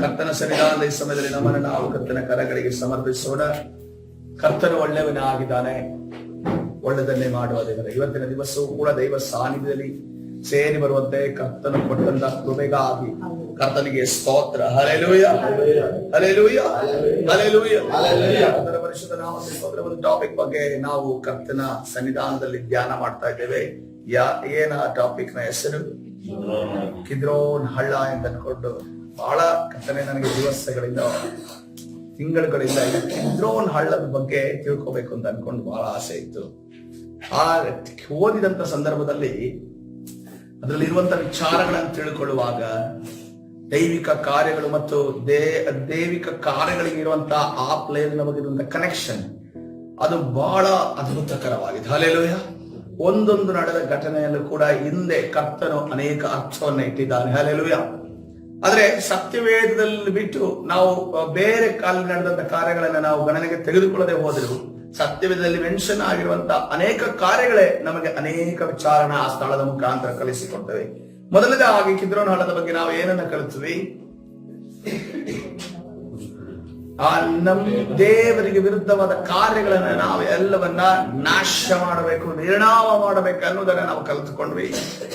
ಕರ್ತನ ಸನ್ನಿಧಾನದ ಈ ಸಮಯದಲ್ಲಿ ನಮ್ಮನ್ನು ನಾವು ಕರ್ತನ ಕರಗಳಿಗೆ ಸಮರ್ಪಿಸೋಣ. ಕರ್ತನು ಒಳ್ಳೆಯವನಾಗಿದ್ದಾನೆ, ಒಳ್ಳೆದನ್ನೇ ಮಾಡುವ ದೇವರ. ಇವತ್ತಿನ ದಿವಸವೂ ಕೂಡ ದೈವ ಸಾನ್ನಿಧ್ಯದಲ್ಲಿ ಸೇರಿ ಬರುವಂತೆ ಕರ್ತನು ಕೊಟ್ಟಂತ ಕೃಪೆಗಾಗಿ ಕರ್ತನಿಗೆ ಸ್ತೋತ್ರ. Hallelujah, hallelujah, hallelujah. ಕರ್ತನ ಪರಿಶುದ್ಧ ನಾಮಕ್ಕೆ ಸ್ತೋತ್ರ. ಒಂದು ಟಾಪಿಕ್ ಬಗ್ಗೆ ನಾವು ಕರ್ತನ ಸನ್ನಿಧಾನದಲ್ಲಿ ಧ್ಯಾನ ಮಾಡ್ತಾ ಇದ್ದೇವೆ. ಏನ ಟಾಪಿಕ್ ನ ಹೆಸರು? ಕಿದ್ರೋನ್ ಹಳ್ಳ ಅಂತ ಅನ್ಕೊಂಡು ಬಹಳ ಕರ್ತನೆ ನನಗೆ ದಿವಸಗಳಿಂದ ತಿಂಗಳುಗಳಿಂದ ಕಿದ್ರೋನ್ ಹಳ್ಳದ ಬಗ್ಗೆ ತಿಳ್ಕೋಬೇಕು ಅಂತ ಅನ್ಕೊಂಡು ಬಹಳ ಆಸೆ ಇತ್ತು. ಆ ಓದಿದಂತ ಸಂದರ್ಭದಲ್ಲಿ ಅದರಲ್ಲಿ ಇರುವಂತಹ ವಿಚಾರಗಳನ್ನು ತಿಳ್ಕೊಳ್ಳುವಾಗ ದೈವಿಕ ಕಾರ್ಯಗಳು ಮತ್ತು ದೈವಿಕ ಕಾರ್ಯಗಳಿಗೆ ಇರುವಂತಹ ಆ ಪ್ಲೇನ್ ನಮಗಿರುವಂತಹ ಕನೆಕ್ಷನ್ ಅದು ಬಹಳ ಅದ್ಭುತಕರವಾಗಿದೆ. ಹಲ್ಲೆಲೂಯ. ಒಂದೊಂದು ನಡೆದ ಘಟನೆಯಲ್ಲೂ ಕೂಡ ಹಿಂದೆ ಕರ್ತನು ಅನೇಕ ಅರ್ಥವನ್ನು ಇಟ್ಟಿದ್ದಾನೆ. ಹಲ್ಲೆಲೂಯ. ಆದ್ರೆ ಸತ್ಯವೇದದಲ್ಲಿ ಬಿಟ್ಟು ನಾವು ಬೇರೆ ಕಾಲದಲ್ಲಿ ನಡೆದಂತ ಕಾರ್ಯಗಳನ್ನ ನಾವು ಗಣನೆಗೆ ತೆಗೆದುಕೊಳ್ಳದೆ ಹೋದ್ರು ಸತ್ಯವೇದದಲ್ಲಿ ಮೆನ್ಷನ್ ಆಗಿರುವಂತಹ ಅನೇಕ ಕಾರ್ಯಗಳೇ ನಮಗೆ ಅನೇಕ ವಿಚಾರಣ ಆ ಸ್ಥಳದ ಮುಖಾಂತರ ಕಲಿಸಿಕೊಡ್ತವೆ. ಮೊದಲನೇದಾಗಿ ಕಿದ್ರೋನ್ ಹಳ್ಳದ ಬಗ್ಗೆ ನಾವು ಏನನ್ನ ಕಲಿತೀವಿ? ನಮ್ಮ ದೇವರಿಗೆ ವಿರುದ್ಧವಾದ ಕಾರ್ಯಗಳನ್ನ ನಾವು ಎಲ್ಲವನ್ನ ನಾಶ ಮಾಡಬೇಕು, ನಿರ್ನಾಮ ಮಾಡಬೇಕು ಅನ್ನೋದನ್ನ ನಾವು ಕಲಿತುಕೊಂಡ್ವಿ.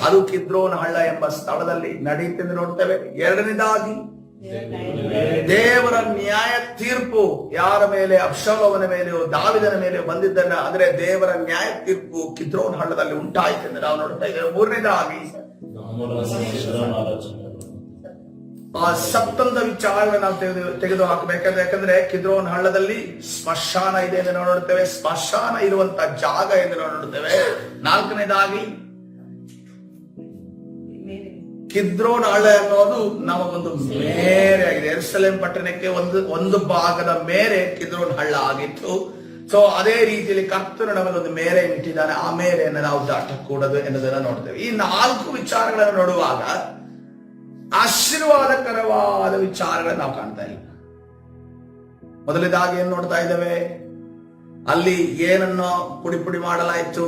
ಅದು ಕಿದ್ರೋನ್ ಹಳ್ಳ ಎಂಬ ಸ್ಥಳದಲ್ಲಿ ನಡೆಯುತ್ತೆಂದು ನೋಡ್ತೇವೆ. ಎರಡನೇದಾಗಿ ದೇವರ ನ್ಯಾಯ ತೀರ್ಪು ಯಾರ ಮೇಲೆ? ಅಬ್ಷಾಲೋಮನ ಮೇಲೆಯೋ ದಾವಿದನ ಮೇಲೆಯೋ ಬಂದಿದ್ದನ್ನ ಅಂದ್ರೆ ದೇವರ ನ್ಯಾಯ ತೀರ್ಪು ಕಿದ್ರೋನ್ ಹಳ್ಳದಲ್ಲಿ ಉಂಟಾಯಿತೆಂದು ನಾವು ನೋಡ್ತಾ ಇದ್ದೇವೆ. ಮೂರನೇದಾಗಿ ಆ ಸಪ್ತಂದ ವಿಚಾರಗಳನ್ನ ನಾವು ತೆಗೆದು ಹಾಕಬೇಕಾದ್ರೆ, ಯಾಕಂದ್ರೆ ಕಿದ್ರೋನ್ ಹಳ್ಳದಲ್ಲಿ ಸ್ಮಶಾನ ಇದೆ ಎಂದು ನಾವು ನೋಡ್ತೇವೆ. ಸ್ಮಶಾನ ಇರುವಂತ ಜಾಗ ಎಂದು ನಾವು ನೋಡ್ತೇವೆ. ನಾಲ್ಕನೇದಾಗಿ ಕಿದ್ರೋನ್ ಹಳ್ಳ ಅನ್ನೋದು ನಮಗೊಂದು ಮೇರೆ ಆಗಿದೆ. ಯೆರೂಸಲೇಮ್ ಪಟ್ಟಣಕ್ಕೆ ಒಂದು ಭಾಗದ ಮೇರೆ ಕಿದ್ರೋನ್ ಹಳ್ಳ ಆಗಿತ್ತು. ಸೊ ಅದೇ ರೀತಿಯಲ್ಲಿ ಕರ್ತನು ನಮಗೊಂದು ಮೇರೆ ಇಟ್ಟಿದ್ದಾನೆ. ಆ ಮೇರೆಯನ್ನು ನಾವು ದಾಟಕೂಡದು ಎನ್ನುವುದನ್ನ ನೋಡ್ತೇವೆ. ಈ ನಾಲ್ಕು ವಿಚಾರಗಳನ್ನು ನೋಡುವಾಗ ಆಶೀರ್ವಾದಕರವಾದ ವಿಚಾರಗಳನ್ನು ನಾವು ಕಾಣ್ತಾ ಇಲ್ಲ. ಮೊದಲನೇದಾಗಿ ಏನ್ ನೋಡ್ತಾ ಇದ್ದೇವೆ? ಅಲ್ಲಿ ಏನನ್ನು ಪುಡಿ ಮಾಡಲಾಯಿತು?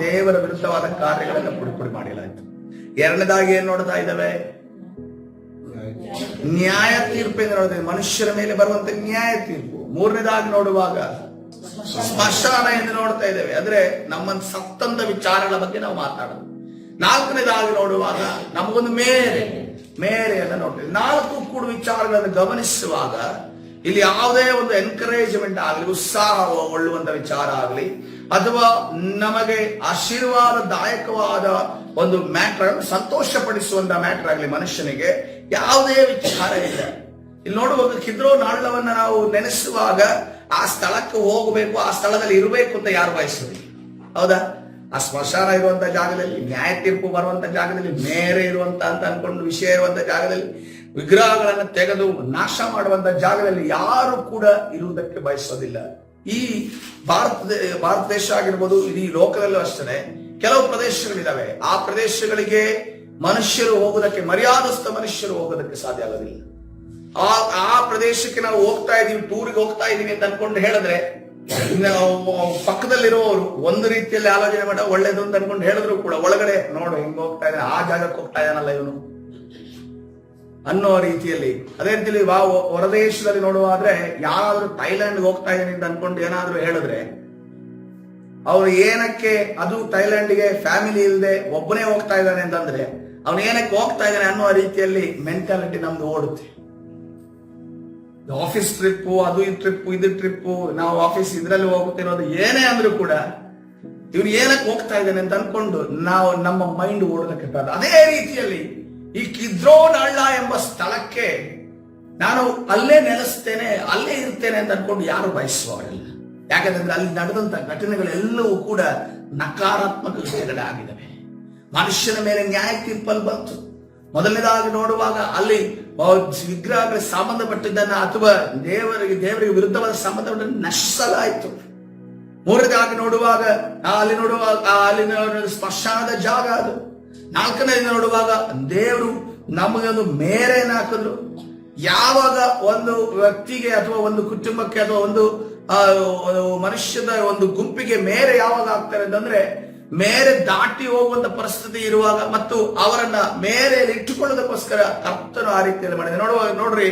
ದೇವರ ವಿರುದ್ಧವಾದ ಕಾರ್ಯಗಳನ್ನು ಪುಡಿ ಮಾಡಲಾಯಿತು. ಎರಡನೇದಾಗಿ ಏನ್ ನೋಡ್ತಾ ಇದ್ದೇವೆ? ನ್ಯಾಯ ತೀರ್ಪು ಎಂದು ನೋಡ್ತೇವೆ, ಮನುಷ್ಯರ ಮೇಲೆ ಬರುವಂತ ನ್ಯಾಯ ತೀರ್ಪು. ಮೂರನೇದಾಗಿ ನೋಡುವಾಗ ಸ್ಮಶಾನ ಎಂದು ನೋಡ್ತಾ ಇದ್ದೇವೆ, ಅಂದ್ರೆ ನಮ್ಮ ಸತ್ತಂದ ವಿಚಾರಗಳ ಬಗ್ಗೆ ನಾವು ಮಾತಾಡೋದು. ನಾಲ್ಕನೇದಾಗಿ ನೋಡುವಾಗ ನಮಗೊಂದು ಮೇರೆಯನ್ನು ನೋಡ್ತೇವೆ. ನಾಲ್ಕು ಕೂಡ ವಿಚಾರಗಳನ್ನು ಗಮನಿಸುವಾಗ ಇಲ್ಲಿ ಯಾವುದೇ ಒಂದು ಎನ್ಕರೇಜ್ಮೆಂಟ್ ಆಗಲಿ, ಉತ್ಸಾಹಗೊಳ್ಳುವಂತ ವಿಚಾರ ಆಗಲಿ, ಅಥವಾ ನಮಗೆ ಆಶೀರ್ವಾದದಾಯಕವಾದ ಒಂದು ಮ್ಯಾಟರ್, ಸಂತೋಷಪಡಿಸುವಂತ ಮ್ಯಾಟರ್ ಆಗಲಿ, ಮನುಷ್ಯನಿಗೆ ಯಾವುದೇ ವಿಚಾರ ಇಲ್ಲ. ಇಲ್ಲಿ ನೋಡುವಾಗ ಕಿದ್ರೋನ್ ಹಳ್ಳವನ್ನ ನಾವು ನೆನೆಸುವಾಗ ಆ ಸ್ಥಳಕ್ಕೆ ಹೋಗಬೇಕು, ಆ ಸ್ಥಳದಲ್ಲಿ ಇರಬೇಕು ಅಂತ ಯಾರು ಬಯಸುವುದಿಲ್ಲ, ಹೌದಾ? ಆ ಸ್ಮಶಾನ ಇರುವಂತ ಜಾಗದಲ್ಲಿ, ನ್ಯಾಯ ತೀರ್ಪು ಬರುವಂತ ಜಾಗದಲ್ಲಿ, ಮೇರೆ ಇರುವಂತ ಅಂತ ಅನ್ಕೊಂಡು ವಿಷಯ ಇರುವಂತ ಜಾಗದಲ್ಲಿ, ವಿಗ್ರಹಗಳನ್ನು ತೆಗೆದು ನಾಶ ಮಾಡುವಂತ ಜಾಗದಲ್ಲಿ ಯಾರು ಕೂಡ ಇರುವುದಕ್ಕೆ ಬಯಸೋದಿಲ್ಲ. ಈ ಭಾರತ ದೇಶ ಆಗಿರ್ಬೋದು, ಇಡೀ ಲೋಕದಲ್ಲೂ ಅಷ್ಟೇ ಕೆಲವು ಪ್ರದೇಶಗಳಿದಾವೆ. ಆ ಪ್ರದೇಶಗಳಿಗೆ ಮನುಷ್ಯರು ಹೋಗುವುದಕ್ಕೆ, ಮರ್ಯಾದಸ್ಥ ಮನುಷ್ಯರು ಹೋಗೋದಕ್ಕೆ ಸಾಧ್ಯ ಆಗೋದಿಲ್ಲ. ಆ ಪ್ರದೇಶಕ್ಕೆ ನಾವು ಹೋಗ್ತಾ ಇದೀವಿ, ಟೂರಿಗೆ ಹೋಗ್ತಾ ಇದೀವಿ ಅಂತ ಅನ್ಕೊಂಡು ಹೇಳಿದ್ರೆ ಪಕ್ಕದಲ್ಲಿರುವವರು ಒಂದು ರೀತಿಯಲ್ಲಿ ಆಲೋಚನೆ ಮಾಡ ಒಳ್ಳೇದು ಅಂತ ಅನ್ಕೊಂಡು ಹೇಳಿದ್ರು ಕೂಡ ಒಳಗಡೆ ನೋಡು ಹಿಂಗ್ ಹೋಗ್ತಾ ಇದ್ದಾನೆ, ಆ ಜಾಗಕ್ಕೆ ಹೋಗ್ತಾ ಇದ್ದಾನಲ್ಲ ಇವನು ಅನ್ನೋ ರೀತಿಯಲ್ಲಿ. ಅದೇ ರೀತಿಯಲ್ಲಿ ಹೊರದೇಶದಲ್ಲಿ ನೋಡುವಾದ್ರೆ ಯಾರಾದ್ರೂ ಥೈಲ್ಯಾಂಡ್ಗೆ ಹೋಗ್ತಾ ಇದ್ದಾನೆ ಅಂತ ಅನ್ಕೊಂಡು ಏನಾದ್ರೂ ಹೇಳಿದ್ರೆ ಅವ್ರು ಏನಕ್ಕೆ, ಅದು ಥೈಲ್ಯಾಂಡ್ಗೆ ಫ್ಯಾಮಿಲಿ ಇಲ್ಲದೆ ಒಬ್ಬನೇ ಹೋಗ್ತಾ ಇದ್ದಾನೆ ಅಂತಂದ್ರೆ ಅವನು ಏನಕ್ಕೆ ಹೋಗ್ತಾ ಇದ್ದಾನೆ ಅನ್ನೋ ರೀತಿಯಲ್ಲಿ ಮೆಂಟಾಲಿಟಿ ನಮ್ದು ಓಡುತ್ತೆ. ಆಫೀಸ್ ಟ್ರಿಪ್, ಅದು ಇದು ಟ್ರಿಪ್, ನಾವು ಆಫೀಸ್ ಇದ್ರಲ್ಲಿ ಹೋಗುತ್ತಿರೋದು ಏನೇ ಅಂದ್ರೂ ಕೂಡ ಇವನು ಏನಕ್ಕೆ ಹೋಗ್ತಾ ಇದ್ದಾನೆ ಅಂತ ಅನ್ಕೊಂಡು ನಾವು ನಮ್ಮ ಮೈಂಡ್ ಓಡೋದಕ್ಕೆ ಪ್ರಾರಂಭ. ಅದೇ ರೀತಿಯಲ್ಲಿ ಈ ಕಿದ್ರೋನ್ ಹಳ್ಳ ಎಂಬ ಸ್ಥಳಕ್ಕೆ ನಾನು ಅಲ್ಲೇ ನೆಲೆಸ್ತೇನೆ, ಅಲ್ಲೇ ಇರ್ತೇನೆ ಅಂತ ಅನ್ಕೊಂಡು ಯಾರು ಬಯಸುವವರಲ್ಲ. ಯಾಕಂದ್ರೆ ಅಲ್ಲಿ ನಡೆದಂತ ಘಟನೆಗಳೆಲ್ಲವೂ ಕೂಡ ನಕಾರಾತ್ಮಕ ಘಟನೆಗಳೇ ಆಗಿದ್ದಾವೆ. ಮನುಷ್ಯನ ಮೇಲೆ ನ್ಯಾಯ ತೀರ್ಪಲ್ಲಿ ಬಂತು. ಮೊದಲನೇದಾಗಿ ನೋಡುವಾಗ ಅಲ್ಲಿ ವಿಗ್ರಹಗಳಿಗೆ ಸಂಬಂಧಪಟ್ಟಿದ್ದನ್ನ ಅಥವಾ ದೇವರಿಗೆ ವಿರುದ್ಧವಾದ ಸಂಬಂಧಪಟ್ಟ ನಶಿಸಲಾಯಿತು. ಮೂರನೇದಾಗಿ ನೋಡುವಾಗ ಅಲ್ಲಿ ಸ್ಮಶಾನದ ಜಾಗ ಅದು. ನಾಲ್ಕನೇದು ನೋಡುವಾಗ ದೇವರು ನಮಗೊಂದು ಮೇರೆಯನ್ನು ಹಾಕಿದ್ರು. ಯಾವಾಗ ಒಂದು ವ್ಯಕ್ತಿಗೆ ಅಥವಾ ಒಂದು ಕುಟುಂಬಕ್ಕೆ ಅಥವಾ ಒಂದು ಮನುಷ್ಯದ ಒಂದು ಗುಂಪಿಗೆ ಮೇರೆ ಯಾವಾಗ ಆಗ್ತಾರೆ ಅಂತಂದ್ರೆ ಮೇರೆ ದಾಟಿ ಹೋಗುವಂತ ಪರಿಸ್ಥಿತಿ ಇರುವಾಗ ಮತ್ತು ಅವರನ್ನ ಮೇರೆಯಲ್ಲಿ ಇಟ್ಟುಕೊಳ್ಳೋದಕ್ಕೋಸ್ಕರ ಕರ್ತನು ಆ ರೀತಿಯಲ್ಲಿ ಮಾಡಿದೆ. ನೋಡ್ರಿ,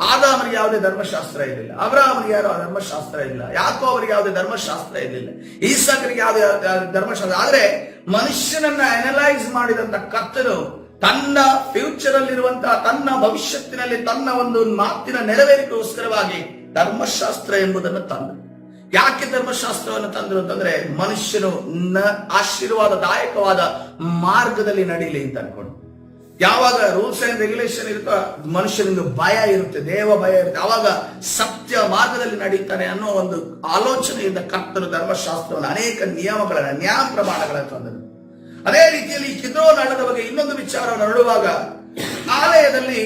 ಆದಾಮನಿಗೆ ಯಾವುದೇ ಧರ್ಮಶಾಸ್ತ್ರ ಇರಲಿಲ್ಲ, ಅಬ್ರಹಾಮನಿಗೆ ಯಾರು ಧರ್ಮಶಾಸ್ತ್ರ ಇಲ್ಲ, ಯಾಕೋಬರಿಗೆ ಯಾವುದೇ ಧರ್ಮಶಾಸ್ತ್ರ ಇರಲಿಲ್ಲ, ಈಸಾಕನಿಗೆ ಯಾವುದೇ ಧರ್ಮಶಾಸ್ತ್ರ. ಆದ್ರೆ ಮನುಷ್ಯನನ್ನ ಅನಲೈಸ್ ಮಾಡಿದಂತ ಕರ್ತನು ತನ್ನ ಫ್ಯೂಚರ್ ಅಲ್ಲಿರುವಂತಹ, ತನ್ನ ಭವಿಷ್ಯತ್ತಿನಲ್ಲಿ ತನ್ನ ಒಂದು ಮಾತಿನ ನೆರವೇರಿಕೆಗೋಸ್ಕರವಾಗಿ ಧರ್ಮಶಾಸ್ತ್ರ ಎಂಬುದನ್ನು ತಂದರು. ಯಾಕೆ ಧರ್ಮಶಾಸ್ತ್ರವನ್ನು ತಂದರು ಅಂತಂದ್ರೆ ಮನುಷ್ಯನು ಆಶೀರ್ವಾದದಾಯಕವಾದ ಮಾರ್ಗದಲ್ಲಿ ನಡೀಲಿ ಅಂತ ಅನ್ಕೊಂಡು. ಯಾವಾಗ ರೂಲ್ಸ್ ಅಂಡ್ ರೆಗ್ಯುಲೇಷನ್ ಇರುತ್ತೋ ಮನುಷ್ಯನಿಗೆ ಭಯ ಇರುತ್ತೆ, ದೇವ ಭಯ ಇರುತ್ತೆ, ಆವಾಗ ಸತ್ಯ ಮಾರ್ಗದಲ್ಲಿ ನಡೀತಾನೆ ಅನ್ನೋ ಒಂದು ಆಲೋಚನೆಯಿಂದ ಕರ್ತನು ಧರ್ಮಶಾಸ್ತ್ರವನ್ನು ಅನೇಕ ನಿಯಮಗಳನ್ನ, ನ್ಯಾಯ ಪ್ರಮಾಣಗಳನ್ನು ತಂದರು. ಅದೇ ರೀತಿಯಲ್ಲಿ ಕಿದ್ರೋನ್ ಹಳ್ಳದ ಬಗ್ಗೆ ಇನ್ನೊಂದು ವಿಚಾರವನ್ನು ನೋಡುವಾಗ, ಆಲಯದಲ್ಲಿ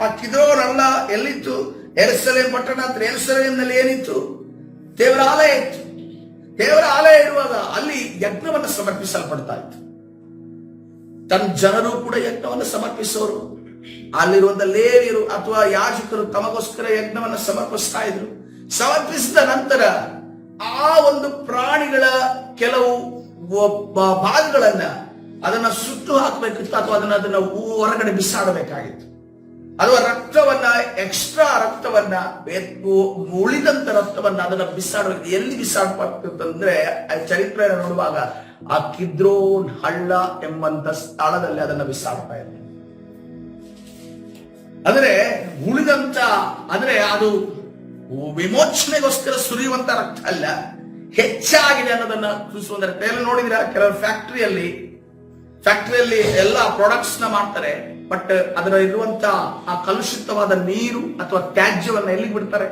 ಆ ಕಿದ್ರೋನ್ ಹಳ್ಳ ಎಲ್ಲಿತ್ತು? ಯೆರೂಸಲೇಮ್ ಪಟ್ಟಣ, ಯೆರೂಸಲೇಮಿನಲ್ಲಿ ಏನಿತ್ತು? ದೇವರ ಆಲಯ ಇತ್ತು. ದೇವರ ಆಲಯ ಇರುವಾಗ ಅಲ್ಲಿ ಯಜ್ಞವನ್ನು ಸಮರ್ಪಿಸಲ್ಪಡ್ತಾ ಇತ್ತು. ತನ್ನ ಜನರು ಕೂಡ ಯಜ್ಞವನ್ನು ಸಮರ್ಪಿಸೋರು. ಅಲ್ಲಿರುವಂತ ಲೇವಿಯರು ಅಥವಾ ಯಾಜಕರು ತಮಗೋಸ್ಕರ ಯಜ್ಞವನ್ನು ಸಮರ್ಪಿಸ್ತಾ ಇದ್ರು. ಸಮರ್ಪಿಸಿದ ನಂತರ ಆ ಒಂದು ಪ್ರಾಣಿಗಳ ಕೆಲವು ಭಾಗಗಳನ್ನ ಅದನ್ನ ಸುಟ್ಟು ಹಾಕಬೇಕಿತ್ತು ಅಥವಾ ಅದನ್ನ ಹೊರಗಡೆ ಬಿಸಾಡಬೇಕಾಗಿತ್ತು. ಅಥವಾ ರಕ್ತವನ್ನ, ಎಕ್ಸ್ಟ್ರಾ ರಕ್ತವನ್ನ, ಉಳಿದಂತ ರಕ್ತವನ್ನ ಅದನ್ನ ಬಿಸಾಡಬೇಕು. ಎಲ್ಲಿ ಬಿಸಾಡಬೇಕಂತಂದ್ರೆ ಚರಿತ್ರೆಯನ್ನು ನೋಡುವಾಗ ಆ ಕಿದ್ರೋನ್ ಹಳ್ಳ ಎಂಬಂತ ಸ್ಥಳದಲ್ಲಿ ಅದನ್ನ ಬಿಸಾಡ್ತಾ ಇದೆ. ಅಂದ್ರೆ ಉಳಿದಂತ, ಅಂದ್ರೆ ಅದು ವಿಮೋಚನೆಗೋಸ್ಕರ ಸುರಿಯುವಂತ ರಕ್ತ ಅಲ್ಲ, ಹೆಚ್ಚಾಗಿದೆ ಅನ್ನೋದನ್ನ ತಿಳಿಸುವಂತ. ನೋಡಿದ್ರ ಕೆಲವು ಫ್ಯಾಕ್ಟರಿಯಲ್ಲಿ ಎಲ್ಲಾ ಪ್ರಾಡಕ್ಟ್ಸ್ ನ ಮಾಡ್ತಾರೆ, ಬಟ್ ಅದರ ಇರುವಂತ ಆ ಕಲುಷಿತವಾದ ನೀರು ಅಥವಾ ತ್ಯಾಜ್ಯವನ್ನ ಎಲ್ಲಿಗೆ ಬಿಡ್ತಾರೆ?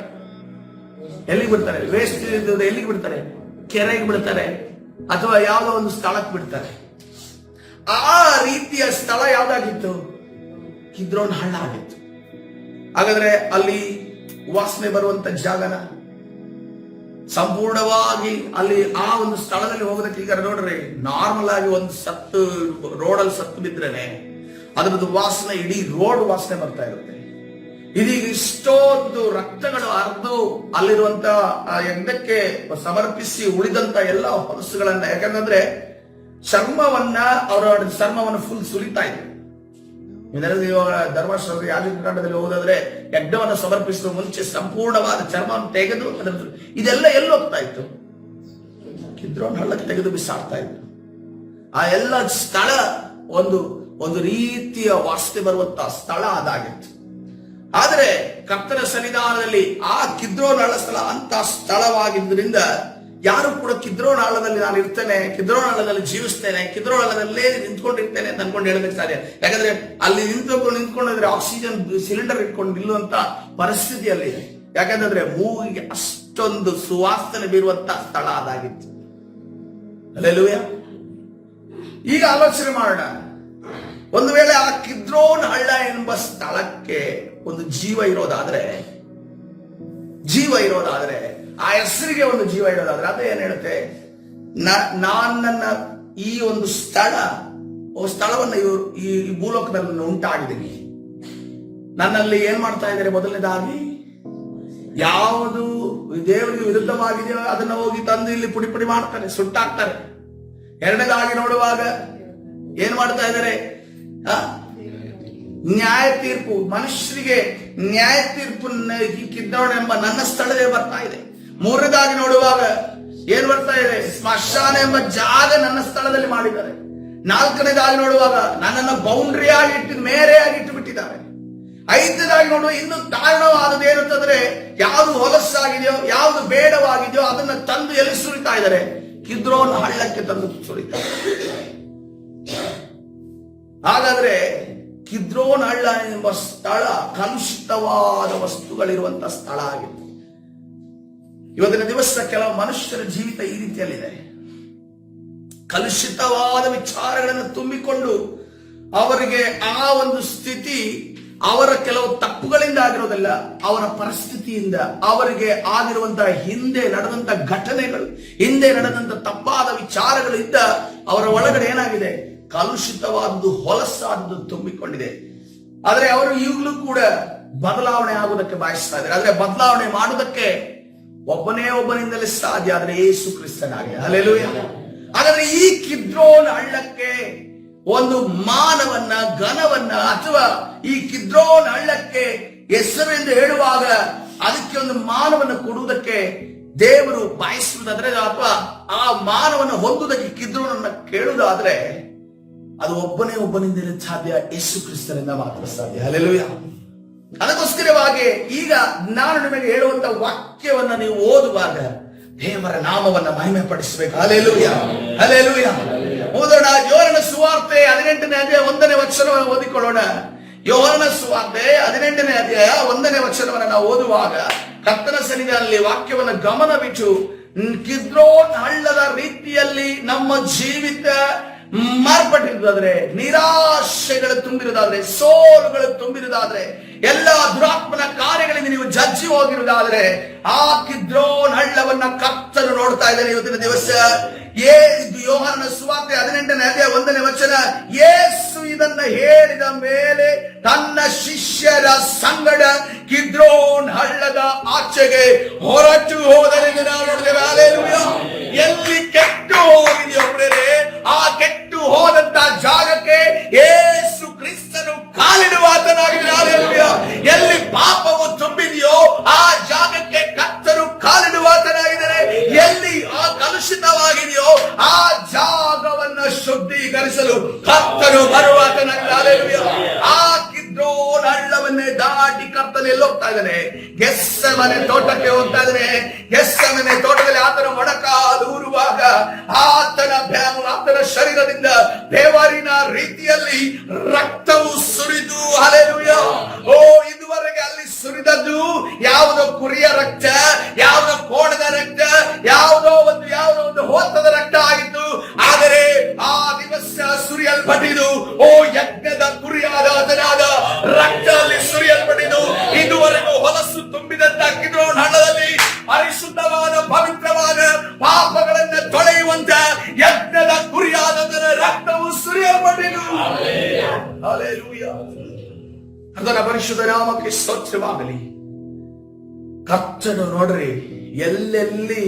ವೇಸ್ಟ್ ಎಲ್ಲಿಗೆ ಬಿಡ್ತಾರೆ? ಕೆರೆಗೆ ಬಿಡ್ತಾರೆ ಅಥವಾ ಯಾವುದೋ ಒಂದು ಸ್ಥಳಕ್ಕೆ ಬಿಡ್ತಾರೆ. ಆ ರೀತಿಯ ಸ್ಥಳ ಯಾವ್ದಾಗಿತ್ತು? ಕಿದ್ರೋನ್ ಹಳ್ಳ ಆಗಿತ್ತು. ಹಾಗಾದ್ರೆ ಅಲ್ಲಿ ವಾಸನೆ ಬರುವಂತ ಜಾಗನ ಸಂಪೂರ್ಣವಾಗಿ ಅಲ್ಲಿ ಆ ಒಂದು ಸ್ಥಳದಲ್ಲಿ ಹೋಗೋದಕ್ಕೆ, ಈಗ ನೋಡ್ರಿ, ನಾರ್ಮಲ್ ಆಗಿ ಒಂದು ರೋಡಲ್ಲಿ ಸತ್ತು ಬಿದ್ರೇನೆ ಅದರದ್ದು ವಾಸನೆ ಇಡೀ ರೋಡ್ ವಾಸನೆ ಬರ್ತಾ ಇರುತ್ತೆ. ಇದೀಗ ಇಷ್ಟೊಂದು ರಕ್ತಗಳು ಹರಿದು ಅಲ್ಲಿರುವಂತ ಯಜ್ಞಕ್ಕೆ ಸಮರ್ಪಿಸಿ ಉಳಿದಂತ ಎಲ್ಲ ಹೊಲಸುಗಳನ್ನ, ಯಾಕಂದ್ರೆ ಚರ್ಮವನ್ನು ಫುಲ್ ಸುಲಿತಾ ಇದ್ರು. ಇವಾಗ ಧರ್ಮಶಾಸ್ತ್ರ ಯಾಜಕಕಾಂಡದಲ್ಲಿ ಹೋಗೋದಾದ್ರೆ ಯಜ್ಞವನ್ನು ಸಮರ್ಪಿಸುವ ಮುಂಚೆ ಸಂಪೂರ್ಣವಾದ ಚರ್ಮವನ್ನು ತೆಗೆದು ಇದೆಲ್ಲ ಎಲ್ಲಿ ಹೋಗ್ತಾ ಇತ್ತು? ಕಿದ್ರೋನ್ ಹಳ್ಳಕ್ಕೆ ತೆಗೆದು ಬಿಸಾಡ್ತಾ ಇತ್ತು. ಆ ಎಲ್ಲ ಸ್ಥಳ ಒಂದು ರೀತಿಯ ವಾಸನೆ ಬರುವಂತಹ ಸ್ಥಳ ಅದಾಗಿತ್ತು. ಆದರೆ ಕರ್ತನ ಸನ್ನಿಧಾನದಲ್ಲಿ ಆ ಕಿದ್ರೋನ್ ಹಳ್ಳ ಸ್ಥಳ ಅಂತ ಸ್ಥಳವಾಗಿದ್ದರಿಂದ ಯಾರು ಕೂಡ ಕಿದ್ರೋನ್ ಹಳ್ಳದಲ್ಲಿ ನಾನು ಇರ್ತೇನೆ, ಕಿದ್ರೋನ್ ಹಳ್ಳದಲ್ಲಿ ಜೀವಿಸ್ತೇನೆ, ಕಿದ್ರೋನ್ ಹಳ್ಳದಲ್ಲೇ ನಿಂತ್ಕೊಂಡಿರ್ತೇನೆ ಅಂತ ಅನ್ಕೊಂಡು ಹೇಳೋದಕ್ಕೆ ಸಾಧ್ಯ. ಯಾಕಂದ್ರೆ ಅಲ್ಲಿ ನಿಂತ್ಕೊಂಡಿದ್ರೆ ಆಕ್ಸಿಜನ್ ಸಿಲಿಂಡರ್ ಇಟ್ಕೊಂಡು ನಿಲ್ಲುವಂತ ಪರಿಸ್ಥಿತಿಯಲ್ಲಿ, ಯಾಕಂದ್ರೆ ಮೂಗಿಗೆ ಅಷ್ಟೊಂದು ಸುವಾಸನೆ ಬೀರುವಂತ ಸ್ಥಳ ಅದಾಗಿತ್ತು. ಹಲ್ಲೆಲೂಯಾ. ಈಗ ಆಲೋಚನೆ ಮಾಡೋಣ, ಒಂದು ವೇಳೆ ಆ ಕಿದ್ರೋನ್ ಹಳ್ಳ ಎಂಬ ಸ್ಥಳಕ್ಕೆ ಒಂದು ಜೀವ ಇರೋದಾದ್ರೆ, ಆ ಹೆಸರಿಗೆ ಒಂದು ಜೀವ ಇರೋದಾದ್ರೆ ಅದು ಏನ್ ಹೇಳುತ್ತೆ? ನನ್ನ ಈ ಒಂದು ಸ್ಥಳವನ್ನ ಈ ಭೂಲೋಕದಲ್ಲಿ ಉಂಟಾಗಿದ್ದೀನಿ, ನನ್ನಲ್ಲಿ ಏನ್ ಮಾಡ್ತಾ ಇದ್ದಾರೆ? ಮೊದಲನೇದಾಗಿ ಯಾವುದು ದೇವರಿಗೆ ವಿರುದ್ಧವಾಗಿದೆಯೋ ಅದನ್ನ ಹೋಗಿ ತಂದು ಇಲ್ಲಿ ಪುಡಿ ಮಾಡ್ತಾರೆ, ಸುಟ್ಟಾಕ್ತಾರೆ. ಎರಡನೇದಾಗಿ ನೋಡುವಾಗ ಏನ್ ಮಾಡ್ತಾ ಇದ್ದಾರೆ? ನ್ಯಾಯ ತೀರ್ಪು, ಮನುಷ್ಯರಿಗೆ ನ್ಯಾಯ ತೀರ್ಪು ಕಿದ್ರೋನ್ ಎಂಬ ನನ್ನ ಸ್ಥಳದಲ್ಲಿ ಬರ್ತಾ ಇದೆ. ಮೂರನೇದಾಗಿ ನೋಡುವಾಗ ಏನ್ ಬರ್ತಾ ಇದೆ? ಸ್ಮಶಾನ ಎಂಬ ಜಾಗ ನನ್ನ ಸ್ಥಳದಲ್ಲಿ ಮಾಡಿದ್ದಾರೆ. ನಾಲ್ಕನೇದಾಗಿ ನೋಡುವಾಗ ನನ್ನನ್ನು ಬೌಂಡ್ರಿ ಆಗಿಟ್ಟು ಮೇರೆಯಾಗಿ ಇಟ್ಟು ಬಿಟ್ಟಿದ್ದಾರೆ. ಐದನೇದಾಗಿ ನೋಡುವ ಇನ್ನು ಕಾರಣವಾದದ್ದು ಏನಂತಂದ್ರೆ, ಯಾವುದು ಹೊಲಸಾಗಿದೆಯೋ, ಯಾವುದು ಬೇಡವಾಗಿದೆಯೋ ಅದನ್ನ ತಂದು ಎಲ್ಲಿ ಸುರಿತಾ ಇದ್ದಾರೆ? ಕಿದ್ರೋನ್ ಹಳ್ಳಕ್ಕೆ ತಂದು ಸುರಿತಾರೆ. ಹಾಗಾದ್ರೆ ಕಿದ್ರೋನ್ ಹಳ್ಳ ಎಂಬ ಸ್ಥಳ ಕಲುಷಿತವಾದ ವಸ್ತುಗಳಿರುವಂತಹ ಸ್ಥಳ ಆಗಿದೆ. ಇವತ್ತಿನ ದಿವಸ ಕೆಲವು ಮನುಷ್ಯರ ಜೀವಿತ ಈ ರೀತಿಯಲ್ಲಿದೆ. ಕಲುಷಿತವಾದ ವಿಚಾರಗಳನ್ನು ತುಂಬಿಕೊಂಡು ಅವರಿಗೆ ಆ ಒಂದು ಸ್ಥಿತಿ ಅವರ ಕೆಲವು ತಪ್ಪುಗಳಿಂದ ಆಗಿರೋದಲ್ಲ, ಅವರ ಪರಿಸ್ಥಿತಿಯಿಂದ, ಅವರಿಗೆ ಆಗಿರುವಂತಹ ಹಿಂದೆ ನಡೆದಂತ ಘಟನೆಗಳು, ಹಿಂದೆ ನಡೆದಂತ ತಪ್ಪಾದ ವಿಚಾರಗಳಿಂದ ಅವರ ಒಳಗಡೆ ಏನಾಗಿದೆ? ಕಲುಷಿತವಾದದ್ದು, ಹೊಲಸಾದದ್ದು ತುಂಬಿಕೊಂಡಿದೆ. ಆದ್ರೆ ಅವರು ಈಗಲೂ ಕೂಡ ಬದಲಾವಣೆ ಆಗುವುದಕ್ಕೆ ಬಯಸ್ತಾ ಇದ್ದಾರೆ. ಆದ್ರೆ ಬದಲಾವಣೆ ಮಾಡುವುದಕ್ಕೆ ಒಬ್ಬನಿಂದಲೇ ಸಾಧ್ಯ, ಆದ್ರೆ ಯೇಸು ಕ್ರಿಸ್ತನಾಗಿದೆ. ಹಲ್ಲೆಲೂಯಾ. ಹಾಗಾದ್ರೆ ಈ ಕಿದ್ರೋನ್ ಹಳ್ಳಕ್ಕೆ ಒಂದು ಮಾನವನ್ನ, ಘನವನ್ನ, ಅಥವಾ ಈ ಕಿದ್ರೋನ್ ಹಳ್ಳಕ್ಕೆ ಹೆಸರು ಎಂದು ಹೇಳುವಾಗ ಅದಕ್ಕೆ ಒಂದು ಮಾನವನ್ನ ಕೊಡುವುದಕ್ಕೆ ದೇವರು ಬಯಸುವುದಾದ್ರೆ, ಅಥವಾ ಆ ಮಾನವನ್ನ ಹೊಂದುವುದಕ್ಕೆ ಕಿದ್ರೋನನ್ನ ಕೇಳುವುದಾದ್ರೆ, ಅದು ಒಬ್ಬನಿಂದಲೇ ಸಾಧ್ಯ, ಯೇಸು ಕ್ರಿಸ್ತನಿಂದ ಮಾತ್ರ ಸಾಧ್ಯ. ಹಲ್ಲೆಲೂಯಾ. ಅದಕ್ಕೋಸ್ಕರವಾಗಿ ಈಗ ನಾನು ನಿಮಗೆ ಹೇಳುವಂತ ವಾಕ್ಯವನ್ನ ನೀವು ಓದುವಾಗ ದೇವರ ನಾಮವನ್ನ ಮಹಿಮೆ ಪಡಿಸಬೇಕು. Hallelujah, hallelujah. ಓದೋಣ. ಯೋಹನನ ಸುವಾರ್ತೆ 18ನೇ ಅಧ್ಯಾಯ 1ನೇ ವಚನವನ್ನು ಓದಿಕೊಳ್ಳೋಣ. ಯೋಹನನ ಸುವಾರ್ತೆ 18ನೇ ಅಧ್ಯಾಯ 1ನೇ ವಚನವನ್ನು ನಾವು ಓದುವಾಗ ಕರ್ತನ ಸನ್ನಿಧಿಯಲ್ಲಿ ವಾಕ್ಯವನ್ನು ಗಮನವಿಟ್ಟು, ಕಿದ್ರೋನ್ ಹಳ್ಳದ ರೀತಿಯಲ್ಲಿ ನಮ್ಮ ಜೀವಿತ ಮಾರ್ಪಟ್ಟಿರುವುದಾದ್ರೆ, ನಿರಾಶೆಗಳು ತುಂಬಿರುವುದಾದ್ರೆ, ಸೋಲುಗಳು ತುಂಬಿರುವುದಾದ್ರೆ, ಎಲ್ಲ ದುರಾತ್ಮನ ಕಾರ್ಯಗಳಿಂದ ನೀವು ಜಜ್ಜಿ ಹೋಗಿರುವುದಾದ್ರೆ, ಆ ಕಿದ್ರೋನ್ ಹಳ್ಳವನ್ನ ಕರ್ತನು ನೋಡ್ತಾ ಇದ್ದಾನೆ ಇವತ್ತಿನ ದಿವಸ. ಯೋಹನನ ಸುವಾರ್ತೆ 18ನೇ ಅಧ್ಯಾಯ 1ನೇ ವಚನ, ಯೇಸು ಇದನ್ನ ಹೇಳಿದ ಮೇಲೆ ತನ್ನ ಶಿಷ್ಯರ ಸಂಗಡ ಕಿದ್ರೋನ್ ಹಳ್ಳದ ಆಚೆಗೆ ಹೊರಟು ಹೋದರೆಂದು ನಾವು ನೋಡಿದ್ದೇವೆ. ಹಲ್ಲೆಲೂಯಾ. ಎಲ್ಲಿ ಕೆಟ್ಟು ಹೋಗಿದೆಯೋ ಪ್ರೇರೆ, ಆ ಕೆಟ್ಟು ಹೋದಂತ ಜಾಗಕ್ಕೆ ಯೇಸು ಕ್ರಿಸ್ತನು ಕಾಲಿಡುವ ಆತನಾಗಿದ್ದಾನೆ. ಹಲ್ಲೆಲೂಯಾ. ಎಲ್ಲಿ ಪಾಪವು ತುಂಬಿದೆಯೋ ಆ ಜಾಗಕ್ಕೆ ಕರ್ತನು ಕಾಲಿಡುವ ಆತನಾಗಿದ್ದಾನೆ. ಎಲ್ಲಿ ಆ ಕಲುಷಿತವಾಗಿದೆಯೋ ಆ ಜಾಗವನ್ನು ಶುದ್ಧೀಕರಿಸಲು ಕರ್ತನು ಬರುವ ಆತನಾಗಿದ್ದಾನೆ. ಹಲ್ಲೆಲೂಯಾ. ಆ ಕಿದ್ರೋನ್ ಹಳ್ಳವನ್ನೇ ದಾಟಿ ಕರ್ತನು ಎಲ್ಲಿ ಹೋಗ್ತಾ ಇದ್ದಾನೆ? ಗೆತ್ಸೆಮನೆ ತೋಟಕ್ಕೆ ಹೋಗ್ತಾ ಇದ್ದಾನೆ. ಗೆತ್ಸೆಮನೆ ತೋಟದಲ್ಲಿ ಆತನ ಮೊಣಕಾಲು ಊರುವಾಗ ಆತನ ಶರೀರದಿಂದ ದೇವರಿನ ರೀತಿಯಲ್ಲಿ ರಕ್ತವು ಸುರಿದು, ಹಲ್ಲೆಲೂಯಾ, ಓ ಇದುವರೆಗೆ ಅಲ್ಲಿ ಸುರಿದದ್ದು ಯಾವುದೋ ಕುರಿಯ ರಕ್ತ, ಯಾವುದೋ ಕೋಣದ ರಕ್ತ, ಯಾವುದೋ ಒಂದು ಹೋತದ ರಕ್ತ ಆಗಿತ್ತು. ಆದರೆ ಆ ದಿವಸ ಸುರಿಯಲ್ಪಟ್ಟಿದ್ದು ಓ ಯಜ್ಞದ ಕುರಿಯಾದ ಅದನಾದ ರಕ್ತ ಅಲ್ಲಿ ಸುರಿಯಲ್ಪಟ್ಟಿದ್ದು. ಇದುವರೆಗೂ ಹೊಲಸು ತುಂಬಿದಂತ ಕಿದ್ರೋನ್ ಹಳ್ಳದಲ್ಲಿ ಪರಿಶುದ್ಧವಾದ ಪವಿತ್ರವಾದ ಪಾಪಗಳನ್ನ ತೊಳೆಯುವಂತ ಯಜ್ಞದ ಕುರಿಯಾದದರ ರಕ್ತವು ಸುರಿಯಲ್ಪಟ್ಟಿದ್ದು. ಹಲ್ಲೆಲೂಯಾ. ಅದರ ಪರಿಶುದ್ಧ ನಾಮಕ್ಕೆ ಸ್ತೋತ್ರವಾಗಲಿ. ಕರ್ತನು ನೋಡ್ರಿ, ಎಲ್ಲೆಲ್ಲಿ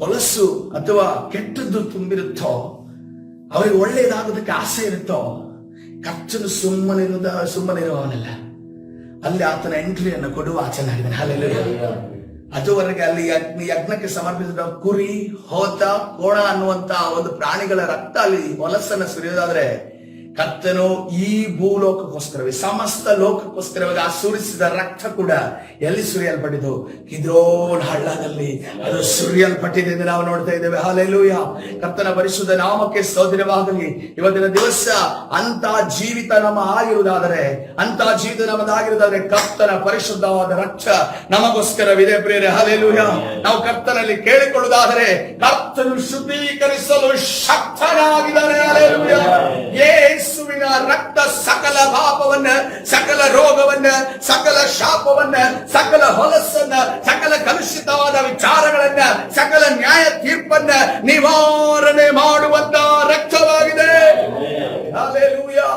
ಹೊಲಸು ಅಥವಾ ಕೆಟ್ಟದ್ದು ತುಂಬಿರುತ್ತೋ, ಅವರಿಗೆ ಒಳ್ಳೆಯದಾಗೋದಕ್ಕೆ ಆಸೆ ಇರುತ್ತೋ, ಕರ್ತನು ಸುಮ್ಮನಿರುವವನಲ್ಲ. ಅಲ್ಲಿ ಆತನ ಎಂಟ್ರಿಯನ್ನು ಕೊಡುವ ಆಚನಾಗಿದ್ದಾನೆ. ಹಲ್ಲೆಲೂಯಾ. ಅದುವರೆಗೆ ಅಲ್ಲಿ ಯಜ್ಞಕ್ಕೆ ಸಮರ್ಪಿಸಿದ ಕುರಿ, ಹೋತ, ಕೋಣ ಅನ್ನುವಂತ ಒಂದು ಪ್ರಾಣಿಗಳ ರಕ್ತ ಅಲ್ಲಿ ಹೊಲಸನ್ನ ಸುರಿಯೋದಾದ್ರೆ, ಕರ್ತನು ಈ ಭೂಲೋಕಕ್ಕೋಸ್ಕರವೇ, ಸಮಸ್ತ ಲೋಕಕ್ಕೋಸ್ಕರವಾಗಿ ಆ ಸುರಿಸಿದ ರಕ್ತ ಕೂಡ ಎಲ್ಲಿ ಸುರಿಯಲ್ಪಟ್ಟಿದ್ದು? ಕಿದ್ರೋನ್ ಹಳ್ಳದಲ್ಲಿ ಅದು ಸುರಿಯಲ್ಪಟ್ಟಿದೆ ಎಂದು ನಾವು ನೋಡ್ತಾ ಇದ್ದೇವೆ. ಹಲ್ಲೆಲೂಯಾ. ಕರ್ತನ ಪರಿಶುದ್ಧ ನಾಮಕ್ಕೆ ಸ್ತೋತ್ರವಾಗಲಿ. ಇವತ್ತಿನ ದಿವಸ ಅಂತ ಜೀವಿತ ನಮ್ಮ ಆಗಿರುವುದಾದರೆ, ಕರ್ತನ ಪರಿಶುದ್ಧವಾದ ರಕ್ತ ನಮಗೋಸ್ಕರವಿದೆ ಪ್ರಿಯರೇ. ಹಲ್ಲೆಲೂಯಾ. ನಾವು ಕರ್ತನಲ್ಲಿ ಕೇಳಿಕೊಳ್ಳುವುದಾದರೆ ಕರ್ತನು ಶುದ್ಧೀಕರಿಸಲು ಶಕ್ತನಾಗಿದ್ದಾನೆ. ಹಲ್ಲೆಲೂಯಾ. ಯೇಸುವಿನ ರಕ್ತ ಸಕಲ ಪಾಪವನ್ನ, ಸಕಲ ರೋಗವನ್ನ, ಸಕಲ ಶಾಪವನ್ನ, ಸಕಲ ಹೊಲಸನ್ನ, ಸಕಲ ಕಲುಷಿತವಾದ ವಿಚಾರಗಳನ್ನ, ಸಕಲ ನ್ಯಾಯ ತೀರ್ಪನ್ನ ನಿವಾರಣೆ ಮಾಡುವಂತ ರಕ್ತವಾಗಿದೆ. ಹಲ್ಲೆಲೂಯಾ.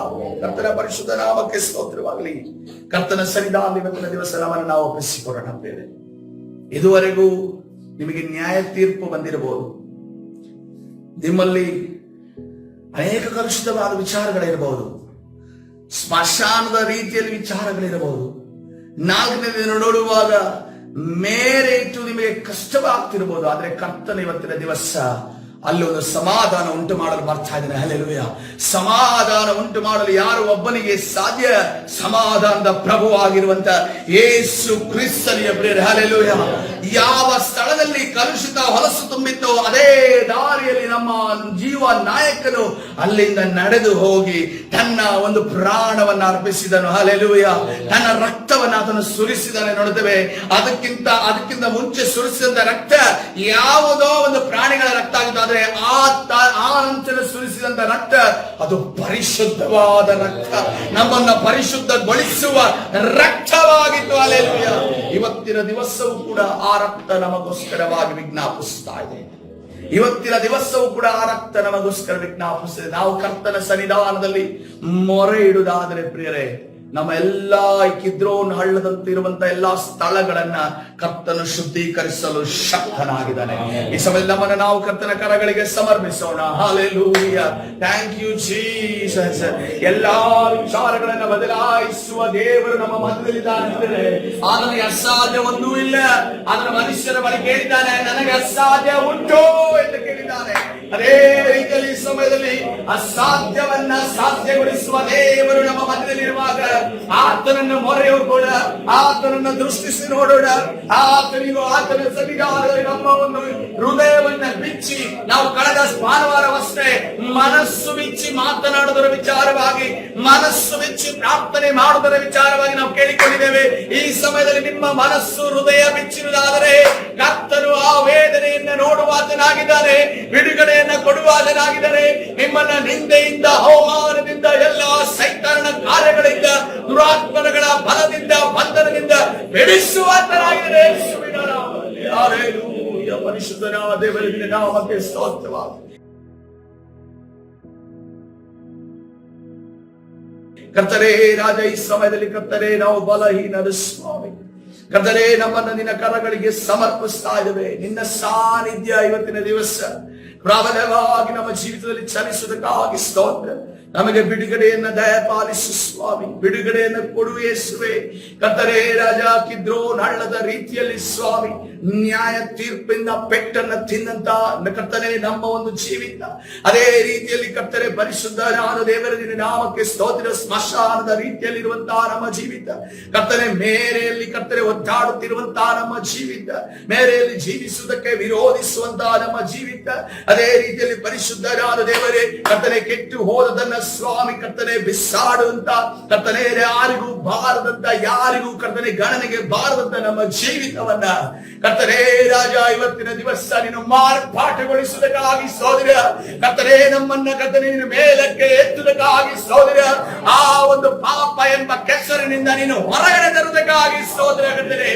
ಕರ್ತನ ಪರಿಶುದ್ಧ ನಾಮಕ್ಕೆ ಸ್ತೋತ್ರವಾಗಲಿ. ಕರ್ತನ ಸನ್ನಿಧಾನದಲ್ಲಿ ಇವತ್ತಿನ ದಿವಸ ನಮ್ಮನ್ನು ನಾವು ಒಪ್ಪಿಸಿಕೊಡೋಣ. ಇದುವರೆಗೂ ನಿಮಗೆ ನ್ಯಾಯ ತೀರ್ಪು ಬಂದಿರಬಹುದು. ನಿಮ್ಮಲ್ಲಿ ಅನೇಕ ಕಲುಷಿತವಾದ ವಿಚಾರಗಳಿರಬಹುದು, ಸ್ಮಶಾನದ ರೀತಿಯಲ್ಲಿ ವಿಚಾರಗಳಿರಬಹುದು. 4ನೇ ದಿನ ನೋಡುವಾಗ ಮೇರೆ ಇಟ್ಟು ನಿಮಗೆ ಕಷ್ಟವಾಗ್ತಿರಬಹುದು. ಆದ್ರೆ ಕರ್ತನ ಇವತ್ತಿನ ದಿವಸ ಅಲ್ಲಿ ಒಂದು ಸಮಾಧಾನ ಉಂಟು ಮಾಡಲು ಬರ್ತಾ ಇದ್ದಾನೆ. ಹಲ್ಲೆಲೂಯಾ. ಸಮಾಧಾನ ಉಂಟು ಮಾಡಲು ಯಾರು ಒಬ್ಬನಿಗೆ ಸಾಧ್ಯ? ಸಮಾಧಾನದ ಪ್ರಭು ಆಗಿರುವಂತ ಯೇಸು ಕ್ರಿಸ್ತನಿಯ ಪ್ರಿಯರೇ. ಹಲ್ಲೆಲೂಯಾ. ಯಾವ ಸ್ಥಳದಲ್ಲಿ ಕಲುಷಿತ ಹೊಲಸು ತುಂಬಿತ್ತೋ ಅದೇ ದಾರಿಯಲ್ಲಿ ನಮ್ಮ ಜೀವ ನಾಯಕನು ಅಲ್ಲಿಂದ ನಡೆದು ಹೋಗಿ ತನ್ನ ಒಂದು ಪ್ರಾಣವನ್ನು ಅರ್ಪಿಸಿದನು. ಹಲ್ಲೆಲೂಯಾ. ತನ್ನ ರಕ್ತವನ್ನು ಆತನು ಸುರಿಸಿದನೆ ನೋಡುತ್ತೇವೆ. ಅದಕ್ಕಿಂತ ಮುಂಚೆ ಸುರಿಸಿದಂತ ರಕ್ತ ಯಾವುದೋ ಒಂದು ಪ್ರಾಣಿಗಳ ರಕ್ತ ಆಗಿತ್ತು. ಆ ನಂತರ ಸುರಿಸಿದಂತ ರಕ್ತ ಅದು ಪರಿಶುದ್ಧವಾದ ರಕ್ತ, ನಮ್ಮನ್ನ ಪರಿಶುದ್ಧಗೊಳಿಸುವ ರಕ್ತವಾಗಿತ್ತು. ಹಲ್ಲೆಲೂಯಾ. ಇವತ್ತಿನ ದಿವಸವೂ ಕೂಡ ಆ ರಕ್ತ ನಮಗೋಸ್ಕರವಾಗಿ ವಿಜ್ಞಾಪಿಸ್ತಾ ಇದೆ. ಇವತ್ತಿನ ದಿವಸವೂ ಕೂಡ ಆ ರಕ್ತ ನಮಗೋಸ್ಕರ ವಿಜ್ಞಾಪಿಸಿದೆ. ನಾವು ಕರ್ತನ ಸನ್ನಿಧಾನದಲ್ಲಿ ಮೊರೆ ಇಡುವುದಾದರೆ ಪ್ರಿಯರೇ, ನಮ್ಮ ಎಲ್ಲಾ ಕಿದ್ರೋನ್ ಹಳ್ಳದಂತಿರುವಂತ ಎಲ್ಲಾ ಸ್ಥಳಗಳನ್ನ ಕರ್ತನು ಶುದ್ಧೀಕರಿಸಲು ಶಕ್ತನಾಗಿದ್ದಾನೆ. ಈ ಸಮಯದಲ್ಲಿ ನಮ್ಮನ್ನು ನಾವು ಕರ್ತನ ಕರಗಳಿಗೆ ಸಮರ್ಪಿಸೋಣ. Hallelujah, thank you Jesus. ಎಲ್ಲಾ ವಿಚಾರಗಳನ್ನ ಬದಲಾಯಿಸುವ ದೇವರು ನಮ್ಮ ಮಧ್ಯದಲ್ಲಿದ್ದಾನೆ. ಆತನಿಗೆ ಅಸಾಧ್ಯ ಒಂದೂ ಇಲ್ಲ. ಅದರ ಮನುಷ್ಯರ ಬಳಿ ಕೇಳಿದ್ದಾನೆ, ನನಗೆ ಅಸಾಧ್ಯ ಉಂಟು ಎಂದು ಕೇಳಿದ್ದಾನೆ. ಅದೇ ರೀತಿಯಲ್ಲಿ ಈ ಸಮಯದಲ್ಲಿ ಅಸಾಧ್ಯವನ್ನ ಸಾಧ್ಯಗೊಳಿಸುವ ದೇವರು ನಮ್ಮ ಮಧ್ಯದಲ್ಲಿರುವಾಗ ಆತನನ್ನು ಮೊರೆಯು ಕೂಡ, ಆತನನ್ನು ದೃಷ್ಟಿಸಿ ನೋಡೋಣ. ಆತನಿಗೂ ಆತನ ಸನ್ನಿಧಾನದಲ್ಲಿ ನಮ್ಮ ಒಂದು ಹೃದಯವನ್ನ ಬಿಚ್ಚಿ, ನಾವು ಕಳೆದ ಭಾನುವಾರವಷ್ಟೇ ಮನಸ್ಸು ಬಿಚ್ಚಿ ಮಾತನಾಡುವುದರ ವಿಚಾರವಾಗಿ, ಮನಸ್ಸು ಬಿಚ್ಚಿ ಪ್ರಾರ್ಥನೆ ಮಾಡುವುದರ ವಿಚಾರವಾಗಿ ನಾವು ಕೇಳಿಕೊಂಡಿದ್ದೇವೆ. ಈ ಸಮಯದಲ್ಲಿ ನಿಮ್ಮ ಮನಸ್ಸು ಹೃದಯ ಬಿಚ್ಚಿರುವುದಾದರೆ ಕರ್ತನು ಆ ವೇದನೆಯನ್ನ ನೋಡುವಾತನಾಗಿದ್ದಾನೆ, ಬಿಡುಗಡೆಯನ್ನ ಕೊಡುವಾತನಾಗಿದ್ದಾನೆ. ನಿಮ್ಮನ್ನ ನಿಂದೆಯಿಂದ, ಅವಮಾನದಿಂದ, ಎಲ್ಲ ಸೈತಾನನ ಕಾರ್ಯಗಳಿಂದ, ದುರಾತ್ಮಗಳ ಬಲದಿಂದ, ಬಂಧನದಿಂದ ಬಿಡಿಸುವಾತನಾಗಿದ್ದಾನೆ. ಹಲ್ಲೆಲೂಯಾ, ಪರಿಶುದ್ಧನಾದ ದೇವರ ನಾಮಕ್ಕೆ ಸ್ತೋತ್ರವಾಗಲಿ. ಕರ್ತನೇ ರಾಜ, ಈ ಸಮಯದಲ್ಲಿ ಕರ್ತನೇ ನಾವು ಬಲಹೀನರು ಸ್ವಾಮಿ. ಕರ್ತನೇ, ನಮ್ಮನ್ನು ನಿನ್ನ ಕರಗಳಿಗೆ ಸಮರ್ಪಿಸ್ತಾ ಇದ್ದೇವೆ. ನಿನ್ನ ಸಾನ್ನಿಧ್ಯ ಇವತ್ತಿನ ದಿವಸ ಪ್ರಬಲವಾಗಿ ನಮ್ಮ ಜೀವಿತದಲ್ಲಿ ಚಲಿಸುವುದಕ್ಕಾಗಿ ಸ್ತೋತ್ರ. ನಮಗೆ ಬಿಡುಗಡೆಯನ್ನ ದಯಪಾಲಿಸು ಸ್ವಾಮಿ, ಬಿಡುಗಡೆಯನ್ನ ಕೊಡು ಯೇಸುವೆ. ಕರ್ತನೇ ರಾಜ, ಕಿದ್ರೋನ್ ಹಳ್ಳದ ರೀತಿಯಲ್ಲಿ ಸ್ವಾಮಿ ನ್ಯಾಯ ತೀರ್ಪಿಂದ ಪೆಟ್ಟನ್ನ ತಿನ್ನಂತ ಕರ್ತನೆ ನಮ್ಮ ಒಂದು ಜೀವಿತ, ಅದೇ ರೀತಿಯಲ್ಲಿ ಕರ್ತನೆ ಪರಿಶುದ್ಧನಾದ ದೇವರ ನಿನ್ನ ನಾಮಕ್ಕೆ ಸ್ತೋತ್ರ. ಸ್ಮಶಾನದ ರೀತಿಯಲ್ಲಿರುವಂತಹ ನಮ್ಮ ಜೀವಿತ ಕರ್ತನೆ, ಮೇರೆಯಲ್ಲಿ ಕರ್ತನೆ ಒದ್ದಾಡುತ್ತಿರುವಂತಹ ನಮ್ಮ ಜೀವಿತ, ಮೇರೆಯಲ್ಲಿ ಜೀವಿಸುವುದಕ್ಕೆ ವಿರೋಧಿಸುವಂತಹ ನಮ್ಮ ಜೀವಿತ, ಅದೇ ರೀತಿಯಲ್ಲಿ ಪರಿಶುದ್ಧನಾದ ದೇವರೇ ಕರ್ತನೆ, ಕೆಟ್ಟು ಹೋದದನ್ನ ಸ್ವಾಮಿ ಕರ್ತನೆ ಬಿಸಾಡುವಂತ ಕರ್ತನೆ, ಯಾರಿಗೂ ಬಾರದಂತ, ಯಾರಿಗೂ ಕರ್ತನೆ ಗಣನೆಗೆ ಬಾರದಂತ ನಮ್ಮ ಜೀವಿತವನ್ನ ಕರ್ತನೆ ರಾಜ ಇವತ್ತಿನ ದಿವಸ ನೀನು ಮಾರ್ಪಾಟುಗೊಳಿಸುವುದಕ್ಕಾಗಿ ಸೋದರ. ಕರ್ತನೆ, ನಮ್ಮನ್ನ ಕರ್ತನೆ ನೀನು ಮೇಲಕ್ಕೆ ಎತ್ತುವುದಕ್ಕಾಗಿ ಸೋದರ. ಆ ಒಂದು ಪಾಪ ಎಂಬ ಕೆಸರಿನಿಂದ ನೀನು ಹೊರಗಡೆ ತರುವುದಕ್ಕಾಗಿ ಸೋದರ. ಕರ್ತನೆ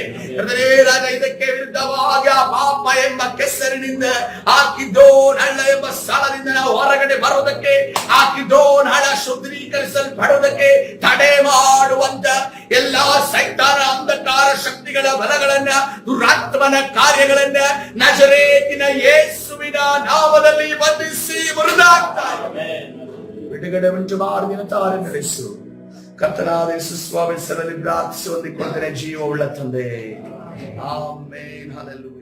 ರಾಜ, ಇದಕ್ಕೆ ವಿರುದ್ಧವಾಗಿ ಆ ಪಾಪ ಎಂಬ ಕೆಸರಿನಿಂದ ಹಾಕಿದ್ದೋನ್ ಹಳ್ಳ ಎಂಬ ಸ್ಥಳದಿಂದ ನಾವು ಹೊರಗಡೆ ಬರುವುದಕ್ಕೆ, ಹಾಕಿದ್ದೋನ್ ಹಳ್ಳ ಶುದ್ಧೀಕರಿಸಲ್ಪಡುವುದಕ್ಕೆ ತಡೆ ಮಾಡುವಂತ ಎಲ್ಲಾ ಸೈತಾನ ಅಂಧಕಾರ ಶಕ್ತಿಗಳ ಬಲಗಳನ್ನ, ದುರಾತ್ಮನ ಕಾರ್ಯಗಳನ್ನ ನಜರೇತಿನ ಯೇಸುವಿನ ನಾಮದಲ್ಲಿ ಬಂಧಿಸಿ ಮುರಿದಾಗ್ತಾ ಬಿಡುಗಡೆ ಉಂಟು ಮಾಡಿ ನಿನ್ನ ತಾರೆ ನಡೆಸು. ಕರ್ತನಾದ ಯೇಸು ಸ್ವಾಮಿ ಹೆಸರಲ್ಲಿ ಪ್ರಾರ್ಥಿಸಿ ಹೊಂದಿಕೊಂಡರೆ ಜೀವವುಳ್ಳ ತಂದೆ. ಆಮೆನ್. ಹಲ್ಲೆಲೂಯಾ.